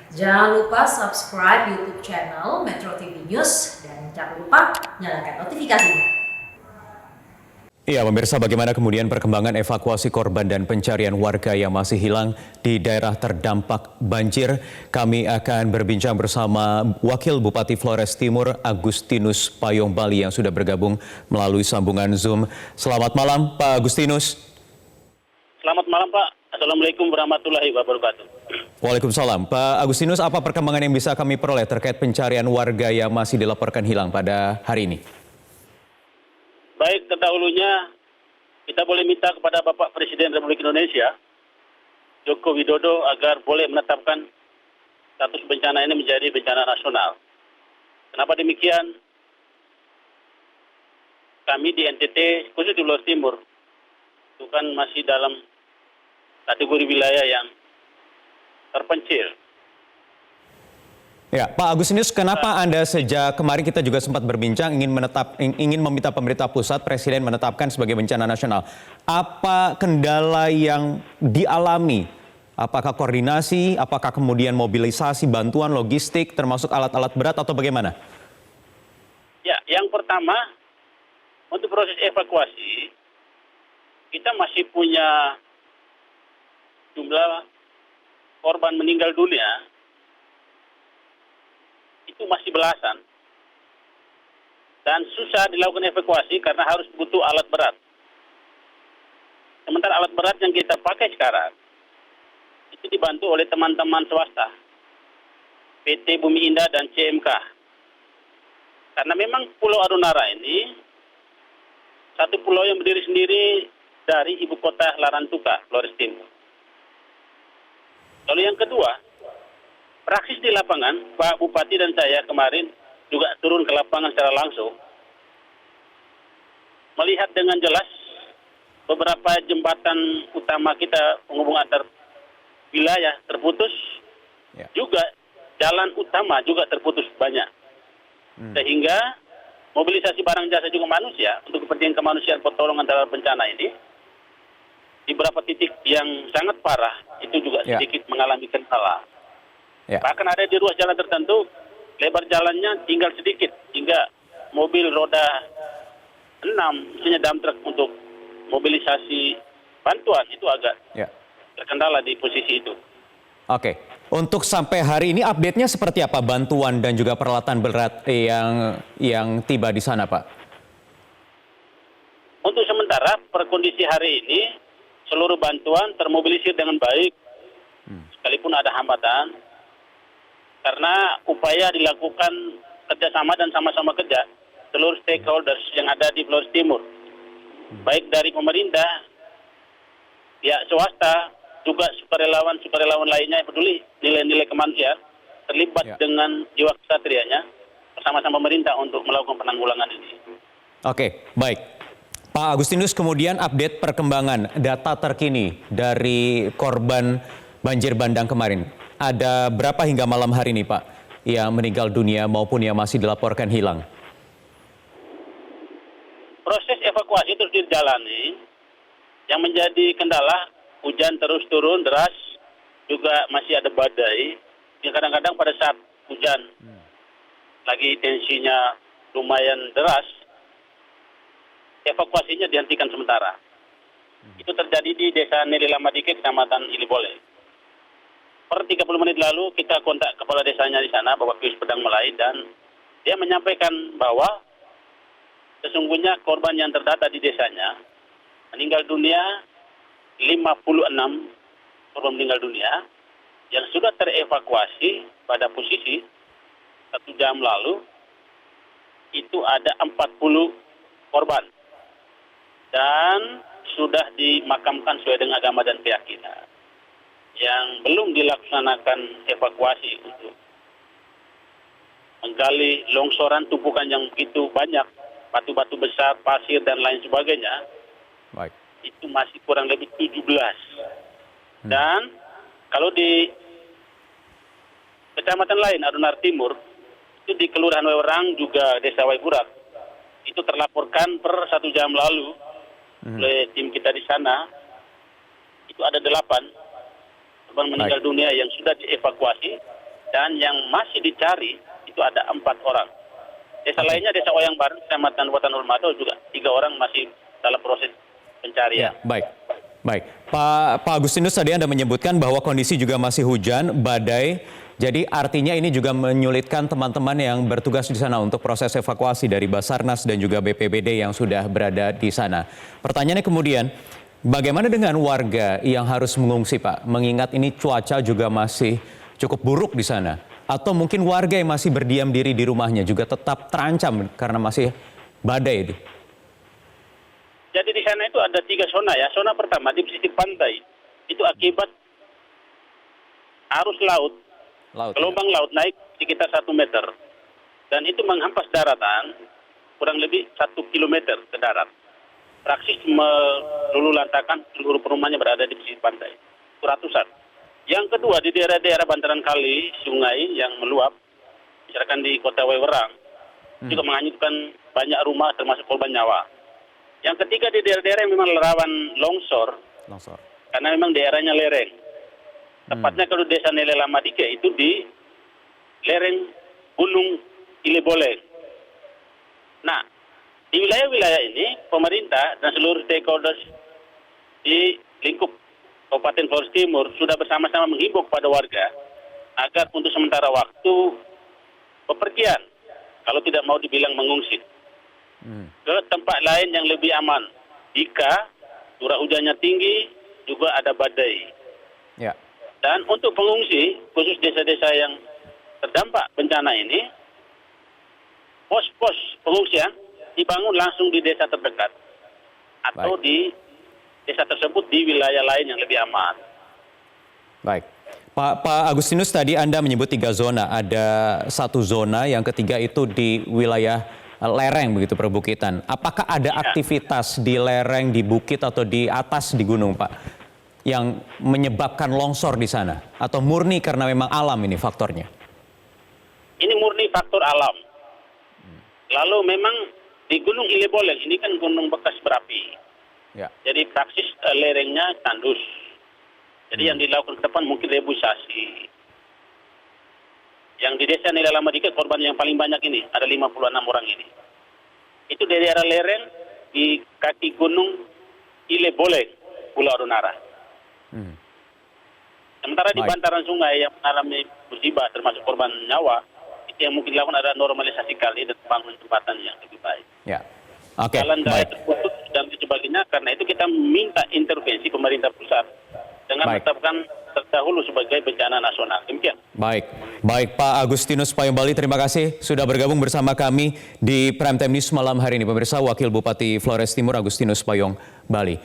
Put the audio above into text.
Jangan lupa subscribe YouTube channel Metro TV News dan jangan lupa nyalakan notifikasinya. Iya, pemirsa, bagaimana kemudian perkembangan evakuasi korban dan pencarian warga yang masih hilang di daerah terdampak banjir? Kami akan berbincang bersama Wakil Bupati Flores Timur, Agustinus Payong Bali yang sudah bergabung melalui sambungan Zoom. Selamat malam, Pak Agustinus. Selamat malam, Pak. Assalamualaikum warahmatullahi wabarakatuh. Waalaikumsalam. Pak Agustinus, apa perkembangan yang bisa kami peroleh terkait pencarian warga yang masih dilaporkan hilang pada hari ini? Baik, terdahulunya kita boleh minta kepada Bapak Presiden Republik Indonesia, Joko Widodo, agar boleh menetapkan status bencana ini menjadi bencana nasional. Kenapa demikian? Kami di NTT, khusus di Flores Timur, itu kan masih dalam kategori wilayah yang terpencil. Ya, Pak Agustinus, kenapa Anda sejak kemarin kita juga sempat berbincang ingin meminta pemerintah pusat Presiden menetapkan sebagai bencana nasional. Apa kendala yang dialami? Apakah koordinasi, apakah kemudian mobilisasi bantuan logistik termasuk alat-alat berat atau bagaimana? Ya, yang pertama untuk proses evakuasi kita masih punya jumlah korban meninggal dunia itu masih belasan dan susah dilakukan evakuasi karena harus butuh alat berat. Sementara alat berat yang kita pakai sekarang itu dibantu oleh teman-teman swasta, PT Bumi Indah dan CMK. Karena memang Pulau Adunara ini satu pulau yang berdiri sendiri dari ibu kota Larantuka, Flores Timur. Lalu yang kedua, praksis di lapangan, Pak Bupati dan saya kemarin juga turun ke lapangan secara langsung, melihat dengan jelas beberapa jembatan utama kita penghubung antar wilayah terputus, juga jalan utama juga terputus banyak. Sehingga mobilisasi barang jasa juga manusia untuk kepentingan kemanusiaan pertolongan dalam bencana ini, di beberapa titik yang sangat parah itu juga sedikit mengalami kendala. Bahkan ada di ruas jalan tertentu, lebar jalannya tinggal sedikit, hingga mobil roda 6, misalnya dump truck untuk mobilisasi bantuan, itu agak terkendala di posisi itu. Oke, untuk sampai hari ini update-nya seperti apa bantuan dan juga peralatan berat yang tiba di sana, Pak? Untuk sementara, per kondisi hari ini, seluruh bantuan termobilisir dengan baik, sekalipun ada hambatan, karena upaya dilakukan kerjasama dan sama-sama kerja seluruh stakeholders yang ada di Flores Timur, baik dari pemerintah, pihak swasta, juga sukarelawan lainnya yang peduli nilai-nilai kemanusiaan terlibat dengan jiwa kesatrianya bersama-sama pemerintah untuk melakukan penanggulangan ini. Oke, baik. Pak Agustinus, kemudian update perkembangan data terkini dari korban banjir bandang kemarin. Ada berapa hingga malam hari ini, Pak, yang meninggal dunia maupun yang masih dilaporkan hilang? Proses evakuasi terus dijalani. Yang menjadi kendala, hujan terus turun deras, juga masih ada badai. Yang kadang-kadang pada saat hujan lagi tensinya lumayan deras, evakuasinya dihentikan sementara. Itu terjadi di Desa Nelilamadike, Kecamatan Ilibole. Per 30 menit lalu kita kontak kepala desanya di sana, Bapak Pius Pedang Melai, dan dia menyampaikan bahwa sesungguhnya korban yang terdata di desanya meninggal dunia 56 korban meninggal dunia yang sudah terevakuasi pada posisi 1 jam lalu itu ada 40 korban dan sudah dimakamkan sesuai dengan agama dan keyakinan. Yang belum dilaksanakan evakuasi untuk menggali longsoran tumpukan yang begitu banyak, batu-batu besar, pasir, dan lain sebagainya, itu masih kurang lebih 17. Dan kalau di kecamatan lain, Adunara Timur, itu di Kelurahan Wewerang juga Desa Waiburak, itu terlaporkan per 1 jam lalu oleh tim kita di sana, itu ada 8 korban meninggal dunia yang sudah dievakuasi dan yang masih dicari itu ada 4 orang. Desa lainnya, Desa Oyang Barat, Kecamatan Watan Ulmado juga 3 orang masih dalam proses pencarian. Ya, baik. Baik, Pak Agustinus, tadi Anda menyebutkan bahwa kondisi juga masih hujan, badai. Jadi artinya ini juga menyulitkan teman-teman yang bertugas di sana untuk proses evakuasi dari Basarnas dan juga BPBD yang sudah berada di sana. Pertanyaannya kemudian, bagaimana dengan warga yang harus mengungsi, Pak? Mengingat ini cuaca juga masih cukup buruk di sana. Atau mungkin warga yang masih berdiam diri di rumahnya juga tetap terancam karena masih badai. Jadi di sana itu ada 3 zona ya. Zona pertama di pesisir pantai itu akibat arus laut, gelombang laut naik sekitar 1 meter dan itu menghampas daratan kurang lebih 1 kilometer ke darat. Praksis melululantakan seluruh perumahannya berada di pesisir pantai. Itu ratusan. Yang kedua di daerah-daerah bantaran kali, sungai yang meluap, misalkan di Kota Wewerang, juga menghanyutkan banyak rumah termasuk korban nyawa. Yang ketiga di daerah-daerah yang memang rawan longsor, karena memang daerahnya lereng. Tepatnya kalau Desa Nilelamadike itu di lereng Gunung Ileboleng. Nah, di wilayah-wilayah ini pemerintah dan seluruh stakeholders di lingkup Kabupaten Flores Timur sudah bersama-sama menghimbau kepada warga agar untuk sementara waktu bepergian, kalau tidak mau dibilang mengungsi, ke tempat lain yang lebih aman. Jika curah hujannya tinggi, juga ada badai. Ya. Dan untuk pengungsi, khusus desa-desa yang terdampak bencana ini, pos-pos pengungsian dibangun langsung di desa terdekat atau di desa tersebut di wilayah lain yang lebih aman. Baik. Pak Agustinus, tadi Anda menyebut 3 zona. Ada 1 zona, yang ketiga itu di wilayah lereng begitu, perbukitan. Apakah ada aktivitas di lereng, di bukit atau di atas di gunung, Pak, yang menyebabkan longsor di sana? Atau murni karena memang alam ini faktornya? Ini murni faktor alam. Lalu memang di Gunung Ileboleng ini kan gunung bekas berapi. Ya. Jadi praksis lerengnya tandus. Jadi yang dilakukan ke depan mungkin rebusasi. Yang di Desa Nilelamadike korban yang paling banyak ini, ada 56 orang ini. Itu dari daerah lereng di kaki Gunung Ileboleng, Pulau Adonara. Sementara di bantaran sungai yang mengalami musibah termasuk korban nyawa, itu yang mungkin dilakukan adalah normalisasi kali dan bangun jembatan yang lebih baik. Ya. Oke. Jalan raya terputus dan sebagainya, karena itu kita minta intervensi pemerintah pusat dengan menetapkan terdahulu sebagai bencana nasional. Demikian. Baik, Pak Agustinus Payung Bali, terima kasih sudah bergabung bersama kami di Prime Time News malam hari ini. Pemirsa, Wakil Bupati Flores Timur Agustinus Payung Bali.